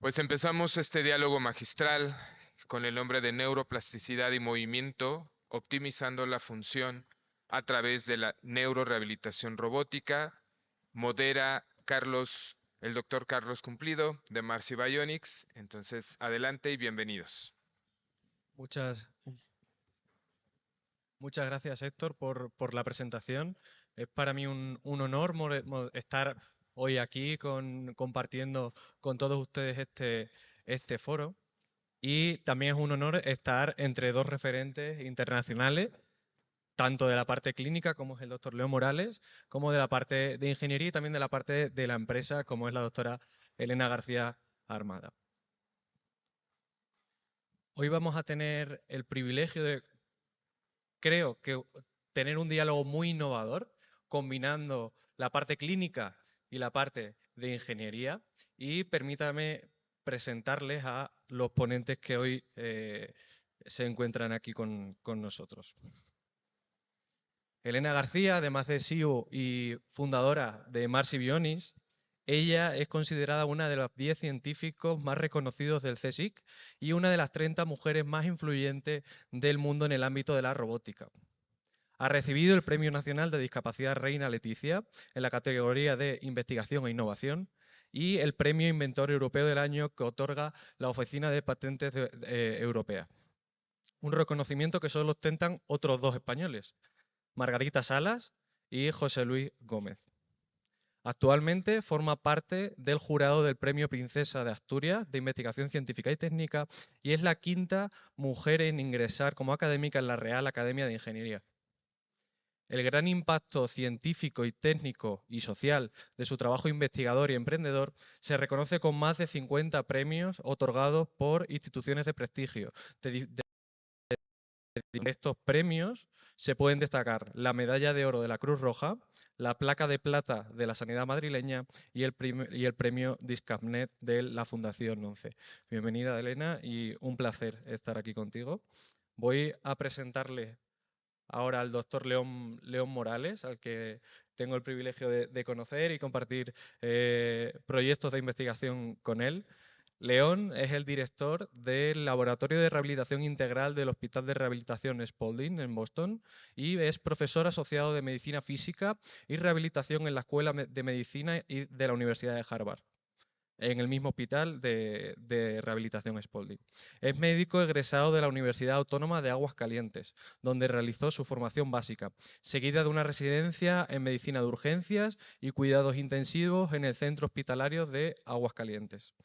Pues empezamos este diálogo magistral con el nombre de neuroplasticidad y movimiento, optimizando la función a través de la neurorehabilitación robótica. Modera el doctor Carlos Cumplido de Marcy Bionics. Entonces, adelante y bienvenidos. Muchas, muchas gracias, Héctor, por la presentación. Es para mí un honor estar hoy aquí compartiendo con todos ustedes este foro. Y también es un honor estar entre dos referentes internacionales, tanto de la parte clínica, como es el doctor León Morales, como de la parte de ingeniería y también de la parte de la empresa, como es la doctora Elena García Armada. Hoy vamos a tener el privilegio de, creo que, tener un diálogo muy innovador, combinando la parte clínica y la parte de ingeniería. Y permítame presentarles a los ponentes que hoy se encuentran aquí con nosotros. Elena García, además de CEO y fundadora de Marcy Bionics, ella es considerada una de los 10 científicos más reconocidos del CSIC y una de las 30 mujeres más influyentes del mundo en el ámbito de la robótica. Ha recibido el Premio Nacional de Discapacidad Reina Leticia en la categoría de Investigación e Innovación y el Premio Inventor Europeo del Año que otorga la Oficina de Patentes Europea. Un reconocimiento que solo ostentan otros dos españoles, Margarita Salas y José Luis Gómez. Actualmente forma parte del jurado del Premio Princesa de Asturias de Investigación Científica y Técnica y es la quinta mujer en ingresar como académica en la Real Academia de Ingeniería. El gran impacto científico y técnico y social de su trabajo investigador y emprendedor se reconoce con más de 50 premios otorgados por instituciones de prestigio. De estos premios se pueden destacar la medalla de oro de la Cruz Roja, la placa de plata de la Sanidad Madrileña y el premio Discapnet de la Fundación 11. Bienvenida, Elena, y un placer estar aquí contigo. Voy a presentarle ahora al doctor León Morales, al que tengo el privilegio de conocer y compartir proyectos de investigación con él. León es el director del Laboratorio de Rehabilitación Integral del Hospital de Rehabilitación Spaulding en Boston y es profesor asociado de Medicina Física y Rehabilitación en la Escuela de Medicina de la Universidad de Harvard, en el mismo hospital de rehabilitación Spaulding. Es médico egresado de la Universidad Autónoma de Aguascalientes, donde realizó su formación básica, seguida de una residencia en medicina de urgencias y cuidados intensivos en el Centro Hospitalario de Aguascalientes.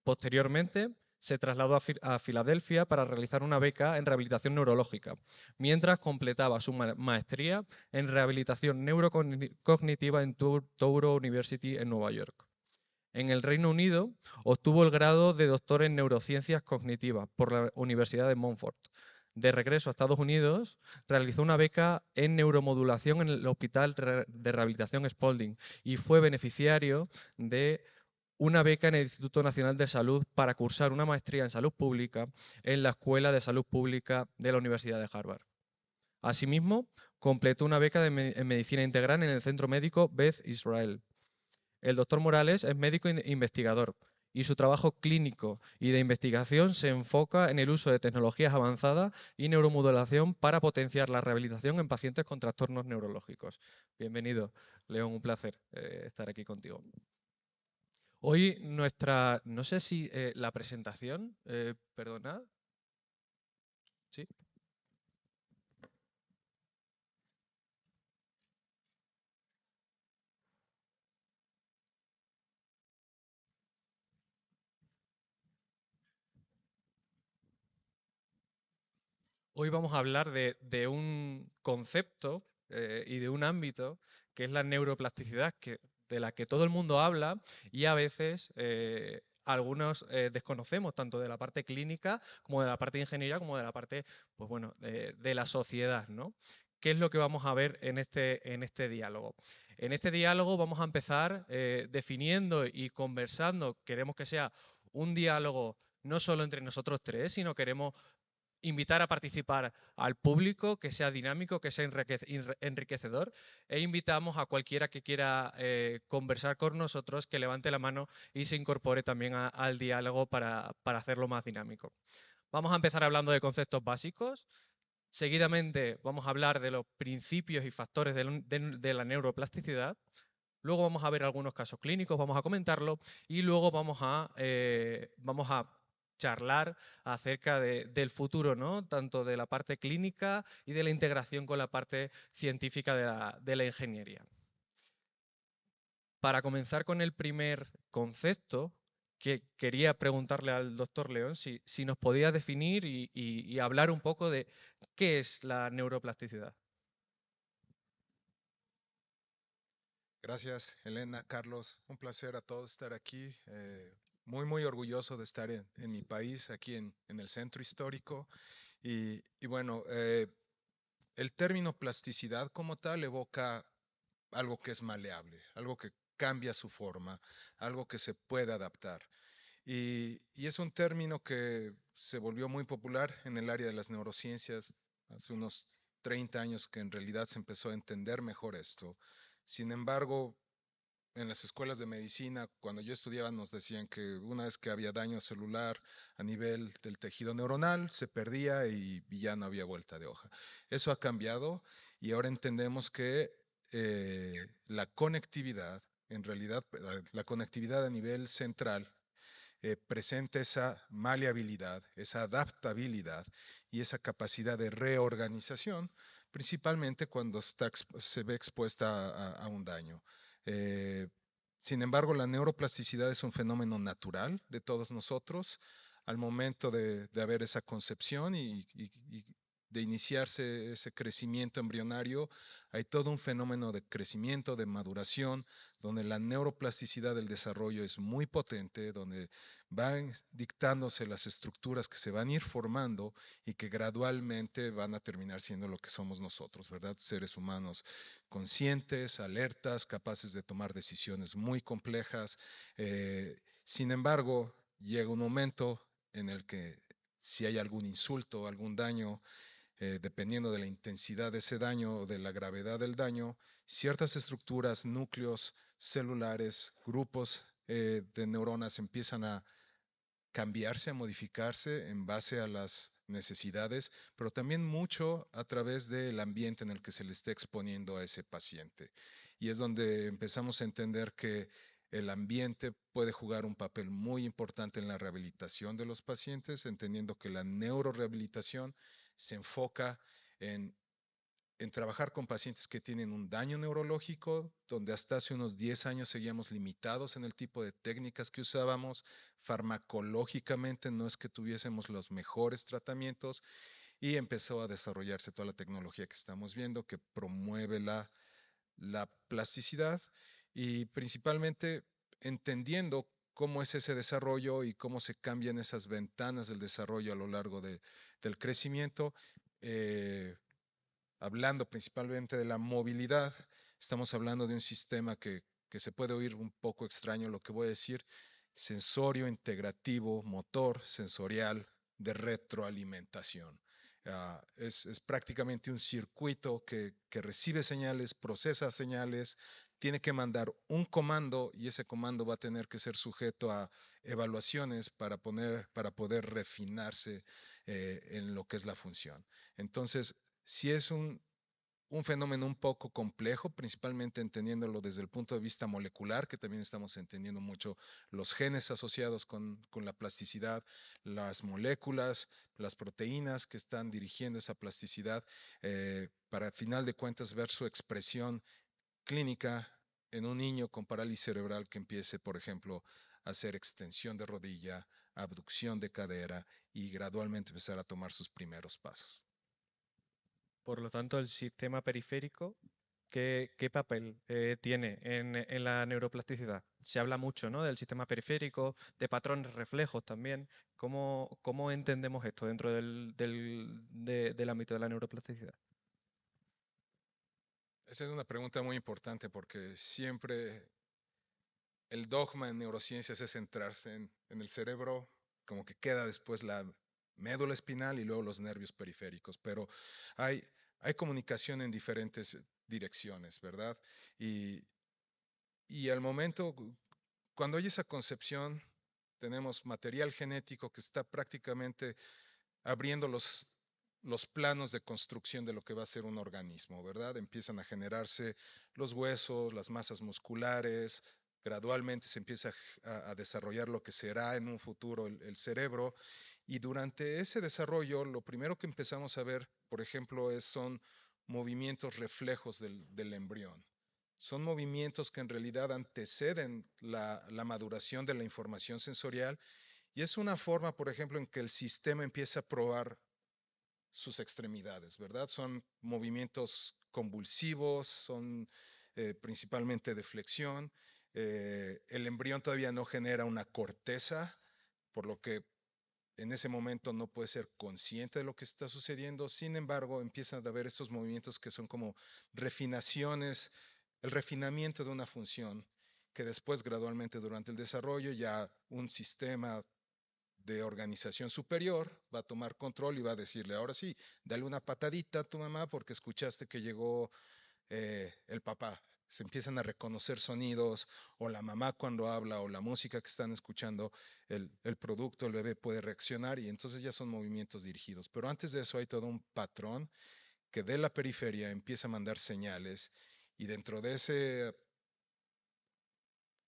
Posteriormente, se trasladó a Filadelfia para realizar una beca en rehabilitación neurológica, mientras completaba su maestría en rehabilitación neurocognitiva en Touro University en Nueva York. En el Reino Unido obtuvo el grado de doctor en neurociencias cognitivas por la Universidad de Montfort. De regreso a Estados Unidos, realizó una beca en neuromodulación en el Hospital de Rehabilitación Spaulding y fue beneficiario de una beca en el Instituto Nacional de Salud para cursar una maestría en salud pública en la Escuela de Salud Pública de la Universidad de Harvard. Asimismo, completó una beca en medicina integral en el Centro Médico Beth Israel. El doctor Morales es médico investigador y su trabajo clínico y de investigación se enfoca en el uso de tecnologías avanzadas y neuromodulación para potenciar la rehabilitación en pacientes con trastornos neurológicos. Bienvenido, León, un placer estar aquí contigo. Hoy no sé si la presentación, perdonad. ¿Sí? Hoy vamos a hablar de un concepto y de un ámbito que es la neuroplasticidad, de la que todo el mundo habla y a veces algunos desconocemos, tanto de la parte clínica como de la parte de ingeniería, como de la parte, pues bueno, de la sociedad, ¿no? ¿Qué es lo que vamos a ver en este diálogo? En este diálogo vamos a empezar definiendo y conversando. Queremos que sea un diálogo no solo entre nosotros tres, sino queremos invitar a participar al público, que sea dinámico, que sea enriquecedor, e invitamos a cualquiera que quiera conversar con nosotros que levante la mano y se incorpore también al diálogo para hacerlo más dinámico. Vamos a empezar hablando de conceptos básicos. Seguidamente vamos a hablar de los principios y factores de la neuroplasticidad. Luego vamos a ver algunos casos clínicos, vamos a comentarlo y luego vamos a charlar acerca del futuro, ¿no? Tanto de la parte clínica y de la integración con la parte científica de la ingeniería. Para comenzar con el primer concepto, que quería preguntarle al doctor León si nos podía definir y hablar un poco de qué es la neuroplasticidad. Gracias, Elena, Carlos. Un placer a todos estar aquí. Muy orgulloso de estar en mi país, aquí en el centro histórico. Y bueno, el término plasticidad como tal evoca algo que es maleable, algo que cambia su forma, algo que se puede adaptar. Y es un término que se volvió muy popular en el área de las neurociencias hace unos 30 años que en realidad se empezó a entender mejor esto. Sin embargo, en las escuelas de medicina, cuando yo estudiaba, nos decían que una vez que había daño celular a nivel del tejido neuronal, se perdía y ya no había vuelta de hoja. Eso ha cambiado y ahora entendemos que la conectividad, en realidad, la conectividad a nivel central presenta esa maleabilidad, esa adaptabilidad y esa capacidad de reorganización, principalmente cuando se ve expuesta a un daño. Eh, Sin embargo, la neuroplasticidad es un fenómeno natural de todos nosotros. Al momento de haber esa concepción y de iniciarse ese crecimiento embrionario, hay todo un fenómeno de crecimiento, de maduración, donde la neuroplasticidad del desarrollo es muy potente, donde van dictándose las estructuras que se van a ir formando y que gradualmente van a terminar siendo lo que somos nosotros, ¿verdad? Seres humanos conscientes, alertas, capaces de tomar decisiones muy complejas. Sin embargo, llega un momento en el que si hay algún insulto, algún daño, dependiendo de la intensidad de ese daño o de la gravedad del daño, ciertas estructuras, núcleos celulares, grupos de neuronas empiezan a cambiarse, a modificarse en base a las necesidades, pero también mucho a través del ambiente en el que se le esté exponiendo a ese paciente. Y es donde empezamos a entender que el ambiente puede jugar un papel muy importante en la rehabilitación de los pacientes, entendiendo que la neurorehabilitación se enfoca en trabajar con pacientes que tienen un daño neurológico, donde hasta hace unos 10 años seguíamos limitados en el tipo de técnicas que usábamos, farmacológicamente no es que tuviésemos los mejores tratamientos y empezó a desarrollarse toda la tecnología que estamos viendo que promueve la plasticidad y principalmente entendiendo cómo es ese desarrollo y cómo se cambian esas ventanas del desarrollo a lo largo del crecimiento. Eh, Hablando principalmente de la movilidad, estamos hablando de un sistema que se puede oír un poco extraño lo que voy a decir, sensorio integrativo, motor, sensorial, de retroalimentación. Es prácticamente un circuito que recibe señales, procesa señales, tiene que mandar un comando y ese comando va a tener que ser sujeto a evaluaciones para poder refinarse en lo que es la función. Entonces, si es un fenómeno un poco complejo, principalmente entendiéndolo desde el punto de vista molecular, que también estamos entendiendo mucho los genes asociados con la plasticidad, las moléculas, las proteínas que están dirigiendo esa plasticidad, para al final de cuentas ver su expresión clínica en un niño con parálisis cerebral que empiece, por ejemplo, a hacer extensión de rodilla, abducción de cadera y gradualmente empezar a tomar sus primeros pasos. Por lo tanto, el sistema periférico, ¿qué papel tiene en la neuroplasticidad? Se habla mucho, ¿no? Del sistema periférico, de patrones reflejos también. ¿Cómo entendemos esto dentro del ámbito de la neuroplasticidad? Esa es una pregunta muy importante porque siempre el dogma en neurociencias es centrarse en el cerebro, como que queda después la médula espinal y luego los nervios periféricos, pero hay, hay comunicación en diferentes direcciones, ¿verdad? Y, y al momento, cuando hay esa concepción, tenemos material genético que está prácticamente abriendo los planos de construcción de lo que va a ser un organismo, ¿verdad? Empiezan a generarse los huesos, las masas musculares, gradualmente se empieza a desarrollar lo que será en un futuro el cerebro, y durante ese desarrollo lo primero que empezamos a ver, por ejemplo, son movimientos reflejos del embrión. Son movimientos que en realidad anteceden la maduración de la información sensorial, y es una forma, por ejemplo, en que el sistema empieza a probar sus extremidades, ¿verdad? Son movimientos convulsivos, son principalmente de flexión. El embrión todavía no genera una corteza, por lo que en ese momento no puede ser consciente de lo que está sucediendo. Sin embargo, empiezan a haber estos movimientos que son como refinaciones, el refinamiento de una función que después gradualmente durante el desarrollo ya un sistema de organización superior va a tomar control y va a decirle, ahora sí, dale una patadita a tu mamá porque escuchaste que llegó el papá. Se empiezan a reconocer sonidos, o la mamá cuando habla, o la música que están escuchando, el producto, el bebé puede reaccionar, y entonces ya son movimientos dirigidos. Pero antes de eso hay todo un patrón que de la periferia empieza a mandar señales, y dentro de ese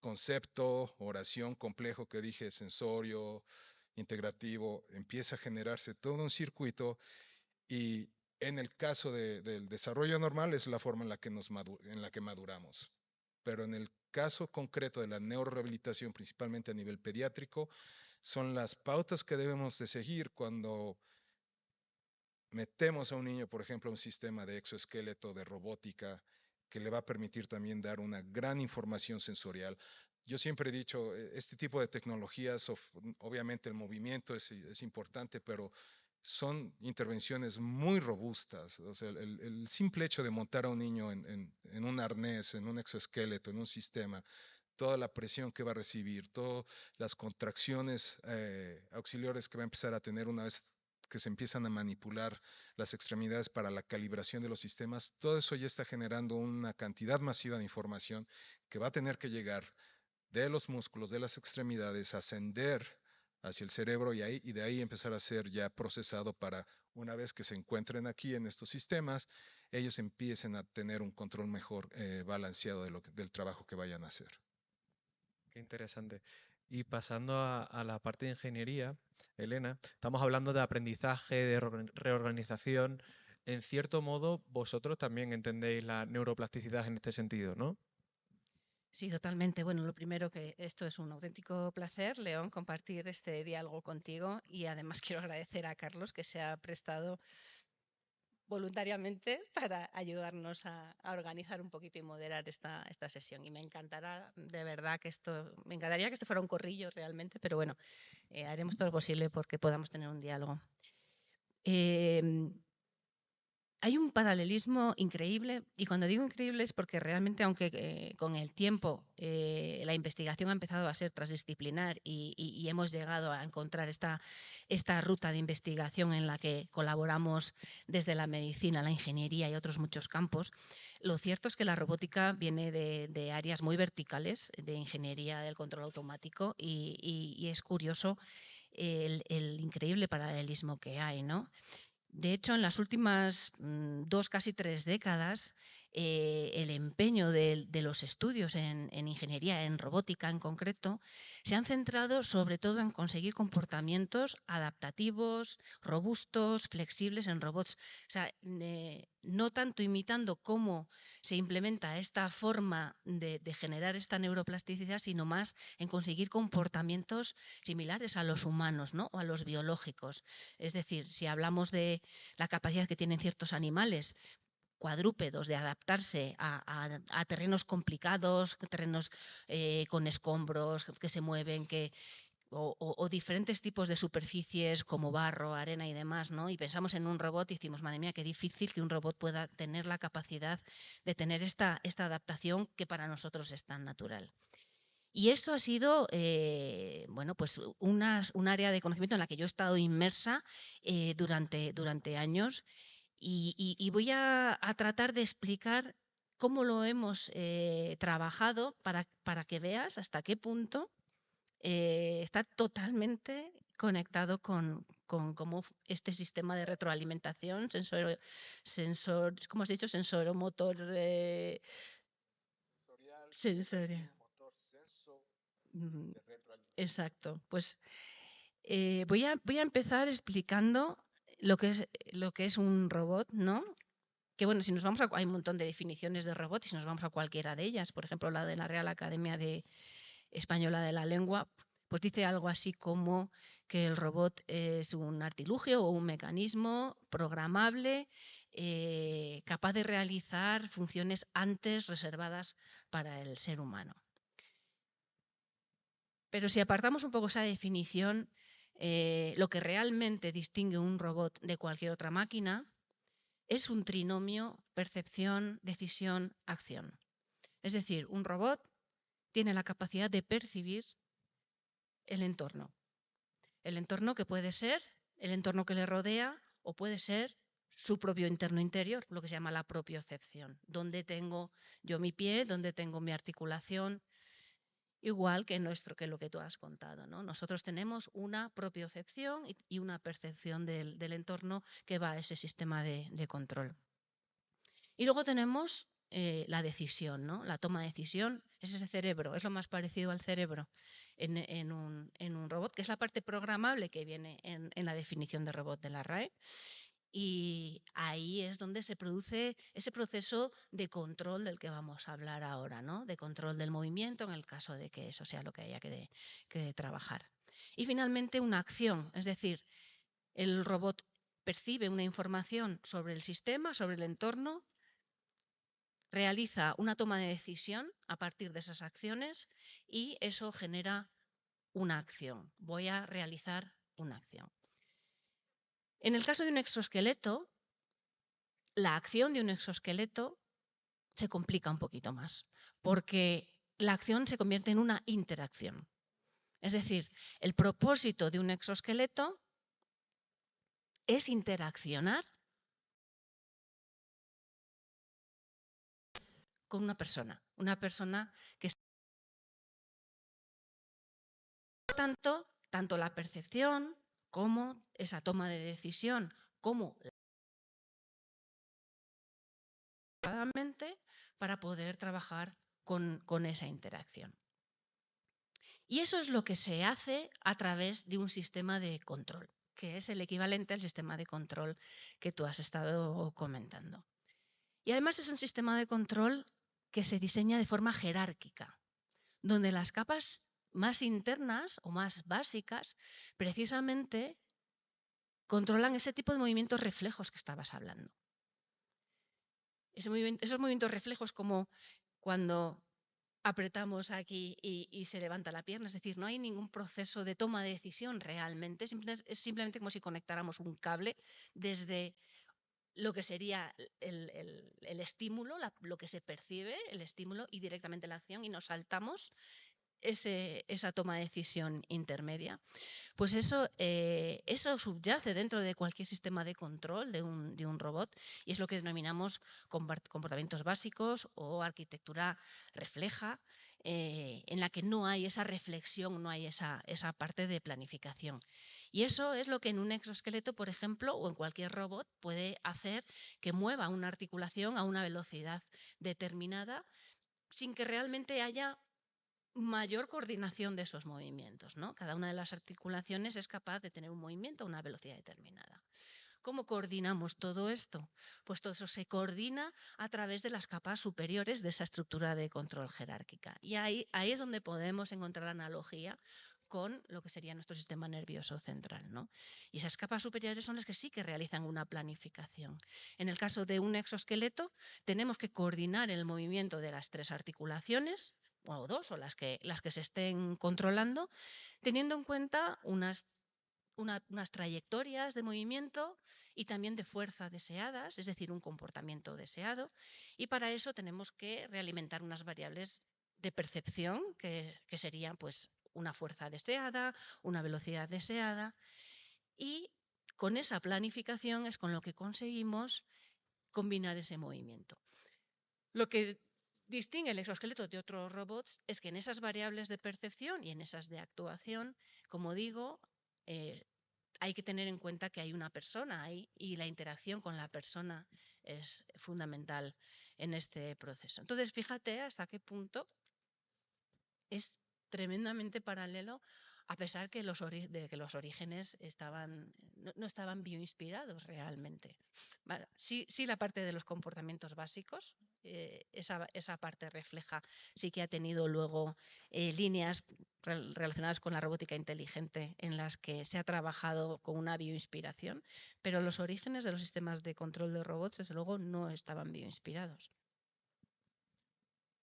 concepto, oración complejo que dije, sensorio, integrativo, empieza a generarse todo un circuito, y en el caso del desarrollo normal es la forma en la que, en la que maduramos. Pero en el caso concreto de la neurorehabilitación, principalmente a nivel pediátrico, son las pautas que debemos de seguir cuando metemos a un niño, por ejemplo, a un sistema de exoesqueleto, de robótica, que le va a permitir también dar una gran información sensorial. Yo siempre he dicho, este tipo de tecnologías, obviamente el movimiento es importante, pero son intervenciones muy robustas. O sea, el simple hecho de montar a un niño en un arnés, en un exoesqueleto, en un sistema, toda la presión que va a recibir, todas las contracciones auxiliares que va a empezar a tener una vez que se empiezan a manipular las extremidades para la calibración de los sistemas, todo eso ya está generando una cantidad masiva de información que va a tener que llegar de los músculos, de las extremidades, ascender hacia el cerebro, y de ahí empezar a ser ya procesado para, una vez que se encuentren aquí en estos sistemas, ellos empiecen a tener un control mejor balanceado del trabajo que vayan a hacer. Qué interesante. Y pasando a la parte de ingeniería, Elena, estamos hablando de aprendizaje, de reorganización. En cierto modo, vosotros también entendéis la neuroplasticidad en este sentido, ¿no? Sí, totalmente. Bueno, lo primero que esto es un auténtico placer, León, compartir este diálogo contigo, y además quiero agradecer a Carlos que se ha prestado voluntariamente para ayudarnos a organizar un poquito y moderar esta sesión. Y me encantará, de verdad, me encantaría que esto fuera un corrillo realmente, pero bueno, haremos todo lo posible porque podamos tener un diálogo. Hay un paralelismo increíble, y cuando digo increíble es porque realmente, aunque con el tiempo la investigación ha empezado a ser transdisciplinar y hemos llegado a encontrar esta ruta de investigación en la que colaboramos desde la medicina, la ingeniería y otros muchos campos, lo cierto es que la robótica viene de áreas muy verticales, de ingeniería del control automático, y es curioso el increíble paralelismo que hay, ¿no? De hecho, en las últimas 2, casi 3 décadas, el empeño de los estudios en ingeniería, en robótica en concreto, se han centrado sobre todo en conseguir comportamientos adaptativos, robustos, flexibles en robots. O sea, no tanto imitando cómo se implementa esta forma de generar esta neuroplasticidad, sino más en conseguir comportamientos similares a los humanos, ¿no? O a los biológicos. Es decir, si hablamos de la capacidad que tienen ciertos animales cuadrúpedos de adaptarse a terrenos complicados, terrenos con escombros que se mueven, o diferentes tipos de superficies como barro, arena y demás, ¿no? Y pensamos en un robot y decimos, madre mía, qué difícil que un robot pueda tener la capacidad de tener esta adaptación que para nosotros es tan natural. Y esto ha sido, bueno, pues un área de conocimiento en la que yo he estado inmersa durante años y voy a tratar de explicar cómo lo hemos trabajado para que veas hasta qué punto está totalmente conectado con cómo este sistema de retroalimentación, ¿cómo has dicho? Sensoromotor, sensorial. Mm, Exacto. Pues voy a empezar explicando lo que es un robot, ¿no? Que bueno, si nos vamos hay un montón de definiciones de robot y si nos vamos a cualquiera de ellas, por ejemplo, la de la Real Academia Española de la Lengua, pues dice algo así como que el robot es un artilugio o un mecanismo programable capaz de realizar funciones antes reservadas para el ser humano. Pero si apartamos un poco esa definición, lo que realmente distingue un robot de cualquier otra máquina es un trinomio percepción, decisión, acción. Es decir, un robot tiene la capacidad de percibir el entorno. El entorno que puede ser el entorno que le rodea o puede ser su propio interno interior, lo que se llama la propiocepción. Dónde tengo yo mi pie, dónde tengo mi articulación, igual que lo que tú has contado, ¿no? Nosotros tenemos una propiocepción y una percepción del entorno que va a ese sistema de control. Y luego tenemos la decisión, ¿no? La toma de decisión es ese cerebro, es lo más parecido al cerebro en un robot, que es la parte programable que viene en la definición de robot de la RAE. Y ahí es donde se produce ese proceso de control del que vamos a hablar ahora, ¿no? De control del movimiento en el caso de que eso sea lo que haya que trabajar. Y finalmente una acción, es decir, el robot percibe una información sobre el sistema, sobre el entorno, realiza una toma de decisión a partir de esas acciones y eso genera una acción. Voy a realizar una acción. En el caso de un exoesqueleto, la acción de un exoesqueleto se complica un poquito más, porque la acción se convierte en una interacción. Es decir, el propósito de un exoesqueleto es interaccionar con una persona que está. Tanto la percepción como esa toma de decisión, como para poder trabajar con esa interacción. Y eso es lo que se hace a través de un sistema de control, que es el equivalente al sistema de control que tú has estado comentando. Y además es un sistema de control que se diseña de forma jerárquica, donde las capas más internas o más básicas precisamente controlan ese tipo de movimientos reflejos que estabas hablando. Esos movimientos reflejos como cuando apretamos aquí y se levanta la pierna, es decir, no hay ningún proceso de toma de decisión realmente, es simplemente como si conectáramos un cable desde lo que sería el estímulo, lo que se percibe, el estímulo y directamente la acción y nos saltamos esa toma de decisión intermedia. Pues eso subyace dentro de cualquier sistema de control de un robot y es lo que denominamos comportamientos básicos o arquitectura refleja, en la que no hay esa reflexión, no hay esa parte de planificación. Y eso es lo que en un exoesqueleto, por ejemplo, o en cualquier robot puede hacer que mueva una articulación a una velocidad determinada sin que realmente haya mayor coordinación de esos movimientos, ¿no? Cada una de las articulaciones es capaz de tener un movimiento a una velocidad determinada. ¿Cómo coordinamos todo esto? Pues todo eso se coordina a través de las capas superiores de esa estructura de control jerárquica. Y ahí es donde podemos encontrar la analogía con lo que sería nuestro sistema nervioso central, ¿no? Y esas capas superiores son las que sí que realizan una planificación. En el caso de un exoesqueleto, tenemos que coordinar el movimiento de las tres articulaciones, o dos, o las que se estén controlando, teniendo en cuenta unas trayectorias de movimiento y también de fuerza deseadas, es decir, un comportamiento deseado. Y para eso tenemos que realimentar unas variables de percepción, que serían pues una fuerza deseada, una velocidad deseada, y con esa planificación es con lo que conseguimos combinar ese movimiento. Lo que distingue el exoesqueleto de otros robots es que en esas variables de percepción y en esas de actuación, como digo, hay que tener en cuenta que hay una persona ahí y la interacción con la persona es fundamental en este proceso. Entonces, fíjate hasta qué punto es tremendamente paralelo, a pesar de que los orígenes no estaban bioinspirados realmente. Bueno, sí, la parte de los comportamientos básicos, esa parte refleja, sí que ha tenido luego líneas relacionadas con la robótica inteligente en las que se ha trabajado con una bioinspiración, pero los orígenes de los sistemas de control de robots, desde luego, no estaban bioinspirados.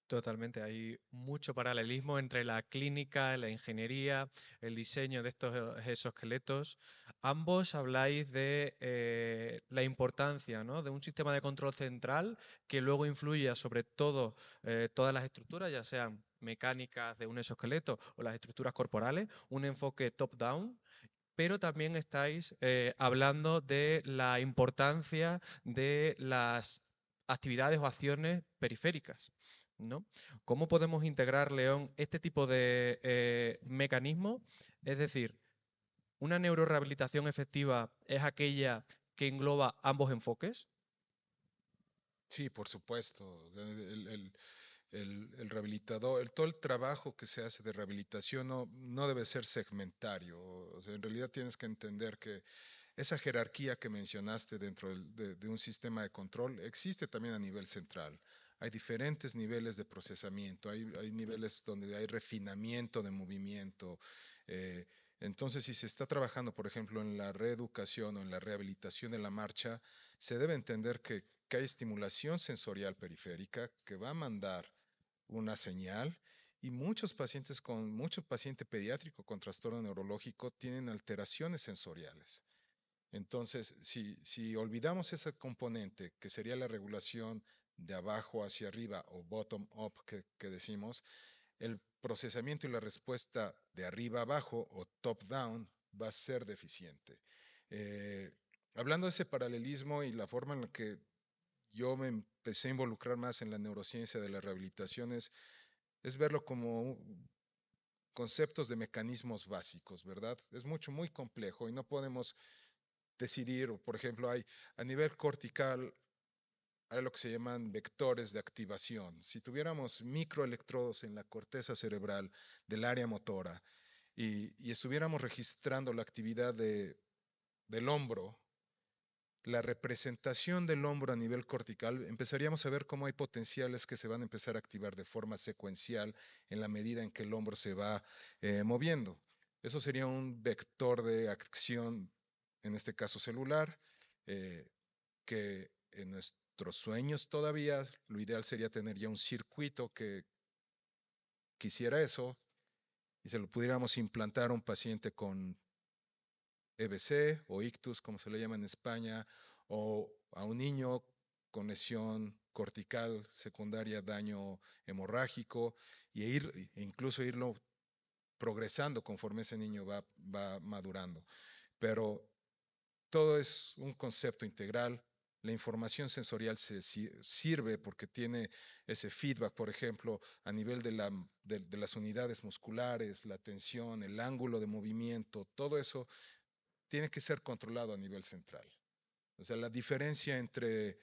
Totalmente, hay mucho paralelismo entre la clínica, la ingeniería, el diseño de estos exoesqueletos. Ambos habláis de la importancia, ¿no?, de un sistema de control central que luego influya sobre todo todas las estructuras, ya sean mecánicas de un exoesqueleto o las estructuras corporales, un enfoque top-down. Pero también estáis hablando de la importancia de las actividades o acciones periféricas, ¿no? ¿Cómo podemos integrar, León, este tipo de mecanismos? Es decir, ¿una neurorehabilitación efectiva es aquella que engloba ambos enfoques? Sí, por supuesto. El rehabilitador, todo el trabajo que se hace de rehabilitación no debe ser segmentario. O sea, en realidad tienes que entender que esa jerarquía que mencionaste dentro de un sistema de control existe también a nivel central. Hay diferentes niveles de procesamiento, hay niveles donde hay refinamiento de movimiento. eh, entonces, si se está trabajando, por ejemplo, en la reeducación o en la rehabilitación de la marcha, se debe entender que hay estimulación sensorial periférica que va a mandar una señal y mucho paciente pediátrico con trastorno neurológico tienen alteraciones sensoriales. Entonces, si olvidamos ese componente, que sería la regulación de abajo hacia arriba o bottom up que decimos, el procesamiento y la respuesta de arriba abajo o top down va a ser deficiente. Eh, Hablando de ese paralelismo y la forma en la que yo me empecé a involucrar más en la neurociencia de las rehabilitaciones, es verlo como conceptos de mecanismos básicos, ¿verdad? Es muy complejo y no podemos decidir, o por ejemplo, hay a nivel cortical, hay lo que se llaman vectores de activación. Si tuviéramos microelectrodos en la corteza cerebral del área motora y estuviéramos registrando la actividad del hombro, la representación del hombro a nivel cortical, empezaríamos a ver cómo hay potenciales que se van a empezar a activar de forma secuencial en la medida en que el hombro se va moviendo. Eso sería un vector de acción, en este caso celular, eh, que en nuestros sueños todavía lo ideal sería tener ya un circuito que quisiera eso y se lo pudiéramos implantar a un paciente con EBC o ictus, como se le llama en España, o a un niño con lesión cortical secundaria, daño hemorrágico, e incluso irlo progresando conforme ese niño va madurando. Pero todo es un concepto integral. La información sensorial sirve porque tiene ese feedback, por ejemplo, a nivel de las unidades musculares, la tensión, el ángulo de movimiento, todo eso tiene que ser controlado a nivel central. O sea, la diferencia entre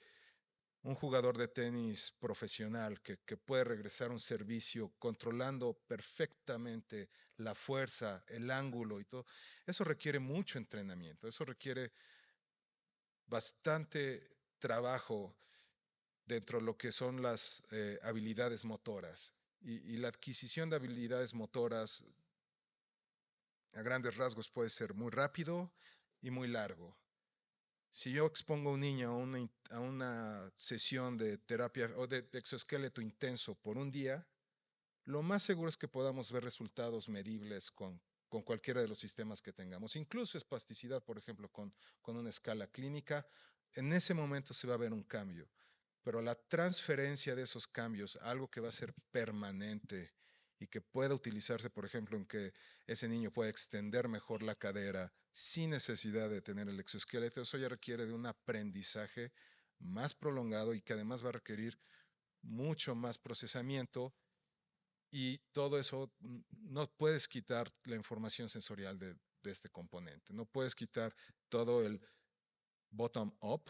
un jugador de tenis profesional que puede regresar a un servicio controlando perfectamente la fuerza, el ángulo y todo, eso requiere mucho entrenamiento, eso requiere bastante trabajo dentro de lo que son las habilidades motoras. Y la adquisición de habilidades motoras a grandes rasgos puede ser muy rápido y muy largo. Si yo expongo a un niño a una sesión de terapia o de exoesqueleto intenso por un día, lo más seguro es que podamos ver resultados medibles con cualquiera de los sistemas que tengamos. Incluso espasticidad, por ejemplo, con una escala clínica, en ese momento se va a ver un cambio. pero la transferencia de esos cambios, algo que va a ser permanente y que pueda utilizarse, por ejemplo, en que ese niño pueda extender mejor la cadera sin necesidad de tener el exoesqueleto, eso ya requiere de un aprendizaje más prolongado y que además va a requerir mucho más procesamiento, y todo eso no puedes quitar la información sensorial de este componente, no puedes quitar todo el bottom up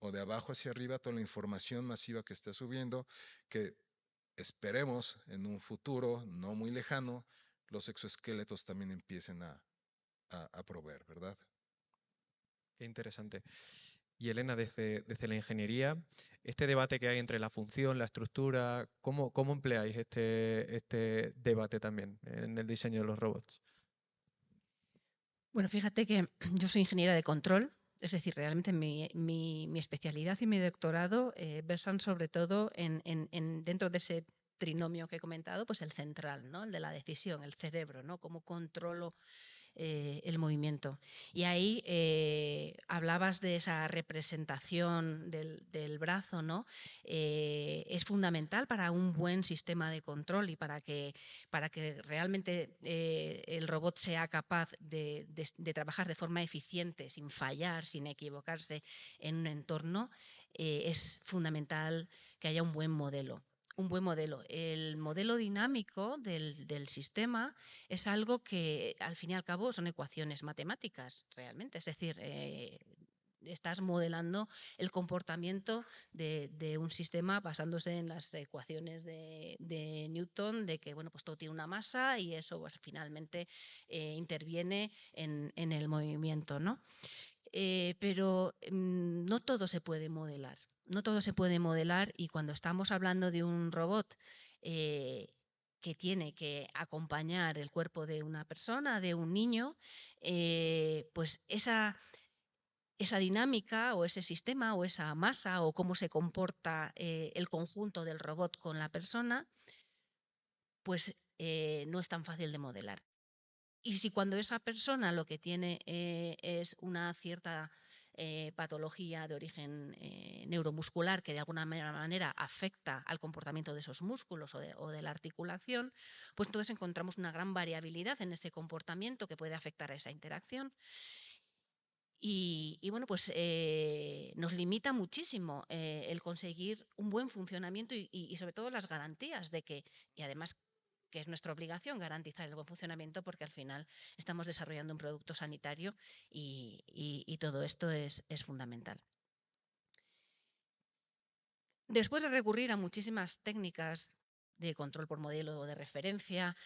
o de abajo hacia arriba, toda la información masiva que está subiendo, que esperemos en un futuro no muy lejano los exoesqueletos también empiecen a proveer, ¿verdad? Qué interesante. Y Elena, desde la ingeniería, este debate que hay entre la función, la estructura, ¿cómo empleáis este debate también en el diseño de los robots? Bueno, fíjate que yo soy ingeniera de control, es decir, realmente mi especialidad y mi doctorado versan sobre todo dentro de ese trinomio que he comentado, pues el central, ¿no? El de la decisión, el cerebro, ¿no? Cómo controlo el movimiento. Y ahí hablabas de esa representación del brazo, ¿no? Es fundamental para un buen sistema de control y para que realmente el robot sea capaz de trabajar de forma eficiente, sin fallar, sin equivocarse en un entorno, es fundamental que haya un buen modelo. Un buen modelo. El modelo dinámico del sistema es algo que al fin y al cabo son ecuaciones matemáticas realmente, es decir, estás modelando el comportamiento de un sistema basándose en las ecuaciones de Newton, de que bueno, pues todo tiene una masa y eso pues, finalmente interviene en el movimiento, ¿no? Pero no todo se puede modelar. No todo se puede modelar, y cuando estamos hablando de un robot que tiene que acompañar el cuerpo de una persona, de un niño, pues esa dinámica o ese sistema o esa masa o cómo se comporta el conjunto del robot con la persona, pues no es tan fácil de modelar. Y si cuando esa persona lo que tiene es una cierta patología de origen neuromuscular que de alguna manera afecta al comportamiento de esos músculos o de la articulación, pues entonces encontramos una gran variabilidad en ese comportamiento que puede afectar a esa interacción. Y bueno, pues nos limita muchísimo el conseguir un buen funcionamiento y sobre todo las garantías de que, y además que es nuestra obligación garantizar el buen funcionamiento, porque al final estamos desarrollando un producto sanitario y todo esto es fundamental. Después de recurrir a muchísimas técnicas de control por modelo o de referencia,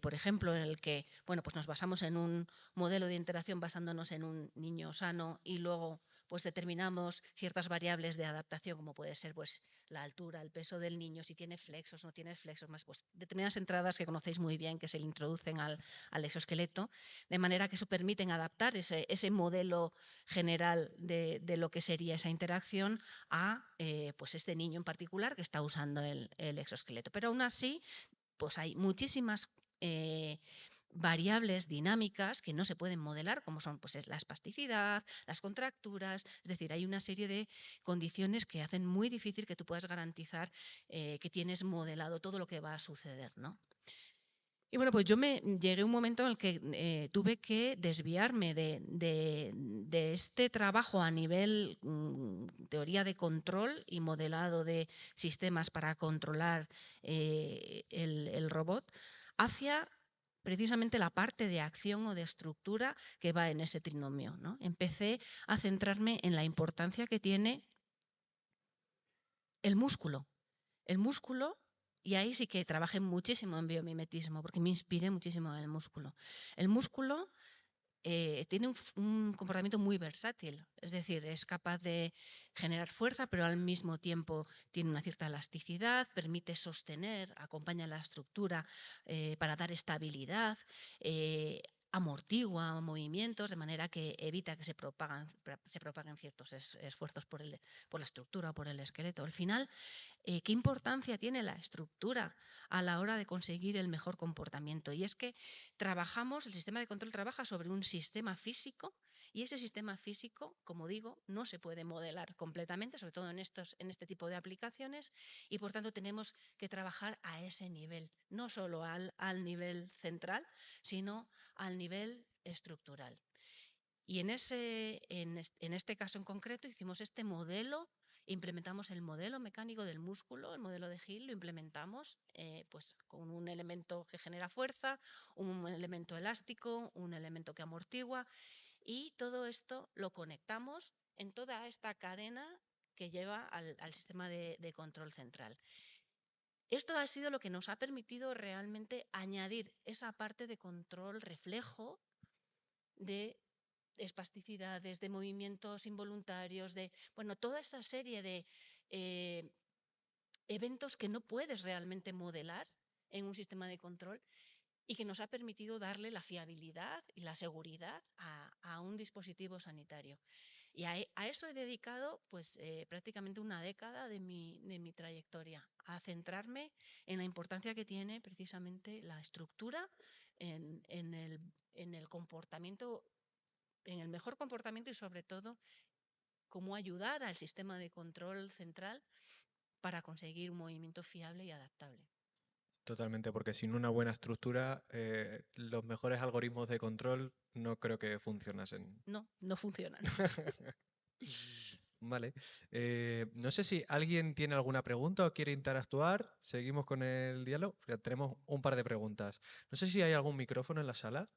por ejemplo, en el que bueno, pues nos basamos en un modelo de interacción basándonos en un niño sano y luego pues determinamos ciertas variables de adaptación, como puede ser pues la altura, el peso del niño, si tiene flexos, no tiene flexos, más pues determinadas entradas que conocéis muy bien que se le introducen al exoesqueleto, de manera que eso permiten adaptar ese modelo general de lo que sería esa interacción a pues este niño en particular que está usando el exoesqueleto. Pero aún así, pues hay muchísimas variables dinámicas que no se pueden modelar, como son pues, la espasticidad, las contracturas, es decir, hay una serie de condiciones que hacen muy difícil que tú puedas garantizar que tienes modelado todo lo que va a suceder, ¿no? Y bueno, pues yo llegué a un momento en el que tuve que desviarme de este trabajo a nivel teoría de control y modelado de sistemas para controlar el robot hacia precisamente la parte de acción o de estructura que va en ese trinomio, ¿no? Empecé a centrarme en la importancia que tiene el músculo. El músculo, y ahí sí que trabajé muchísimo en biomimetismo, porque me inspiré muchísimo en el músculo. El músculo tiene un comportamiento muy versátil, es decir, es capaz de generar fuerza, pero al mismo tiempo tiene una cierta elasticidad, permite sostener, acompaña la estructura para dar estabilidad, amortigua movimientos, de manera que evita que se propaguen ciertos esfuerzos por la estructura o por el esqueleto. Al final, ¿qué importancia tiene la estructura a la hora de conseguir el mejor comportamiento? Y es que el sistema de control trabaja sobre un sistema físico Y ese sistema físico, como digo, no se puede modelar completamente, sobre todo en este tipo de aplicaciones, y por tanto tenemos que trabajar a ese nivel, no solo al nivel central, sino al nivel estructural. Y en este caso en concreto hicimos este modelo, implementamos el modelo mecánico del músculo, el modelo de Hill, lo implementamos pues con un elemento que genera fuerza, un elemento elástico, un elemento que amortigua, y todo esto lo conectamos en toda esta cadena que lleva al sistema de control central. Esto ha sido lo que nos ha permitido realmente añadir esa parte de control reflejo, de espasticidades, de movimientos involuntarios, de, bueno, toda esa serie de eventos que no puedes realmente modelar en un sistema de control y que nos ha permitido darle la fiabilidad y la seguridad a un dispositivo sanitario. Y a eso he dedicado pues prácticamente una década de mi trayectoria, a centrarme en la importancia que tiene precisamente la estructura en el comportamiento, en el mejor comportamiento y sobre todo cómo ayudar al sistema de control central para conseguir un movimiento fiable y adaptable. Totalmente, porque sin una buena estructura, los mejores algoritmos de control no creo que funcionasen. No, no funcionan. Vale. No sé si alguien tiene alguna pregunta o quiere interactuar. Seguimos con el diálogo. Ya tenemos un par de preguntas. No sé si hay algún micrófono en la sala.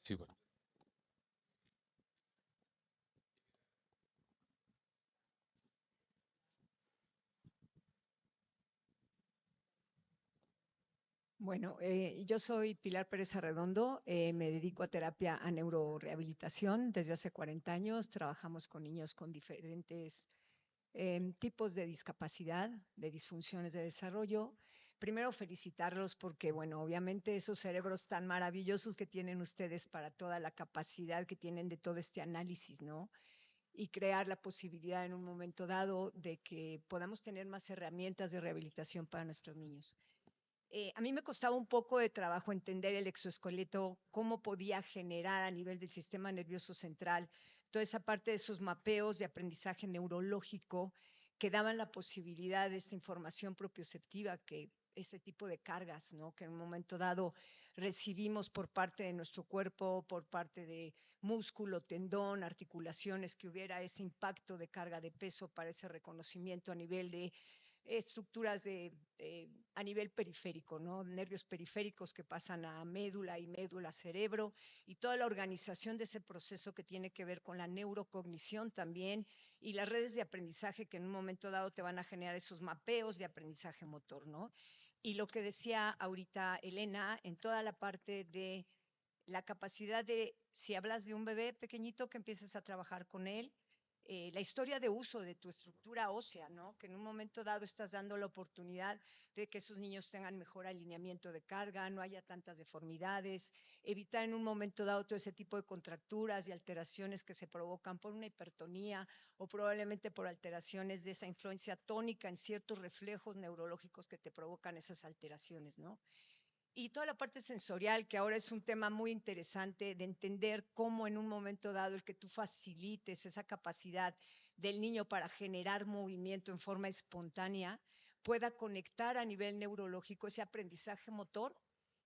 Sí, bueno. Bueno, yo soy Pilar Pérez Arredondo, me dedico a terapia a neurorehabilitación desde hace 40 años. Trabajamos con niños con diferentes tipos de discapacidad, de disfunciones de desarrollo. Primero felicitarlos porque, bueno, obviamente esos cerebros tan maravillosos que tienen ustedes para toda la capacidad que tienen de todo este análisis, ¿no? Y crear la posibilidad en un momento dado de que podamos tener más herramientas de rehabilitación para nuestros niños. A mí me costaba un poco de trabajo entender el exoesqueleto, cómo podía generar a nivel del sistema nervioso central toda esa parte de esos mapeos de aprendizaje neurológico que daban la posibilidad de esta información propioceptiva, que ese tipo de cargas, ¿no? Que en un momento dado recibimos por parte de nuestro cuerpo, por parte de músculo, tendón, articulaciones, que hubiera ese impacto de carga de peso para ese reconocimiento a nivel de estructuras a nivel periférico, ¿no? Nervios periféricos que pasan a médula y médula a cerebro, y toda la organización de ese proceso que tiene que ver con la neurocognición también, y las redes de aprendizaje que en un momento dado te van a generar esos mapeos de aprendizaje motor, ¿no? Y lo que decía ahorita Elena, en toda la parte de la capacidad de, si hablas de un bebé pequeñito que empieces a trabajar con él, la historia de uso de tu estructura ósea, ¿no? Que en un momento dado estás dando la oportunidad de que esos niños tengan mejor alineamiento de carga, no haya tantas deformidades, evitar en un momento dado todo ese tipo de contracturas y alteraciones que se provocan por una hipertonía o probablemente por alteraciones de esa influencia tónica en ciertos reflejos neurológicos que te provocan esas alteraciones, ¿no? Y toda la parte sensorial, que ahora es un tema muy interesante de entender cómo en un momento dado el que tú facilites esa capacidad del niño para generar movimiento en forma espontánea, pueda conectar a nivel neurológico ese aprendizaje motor,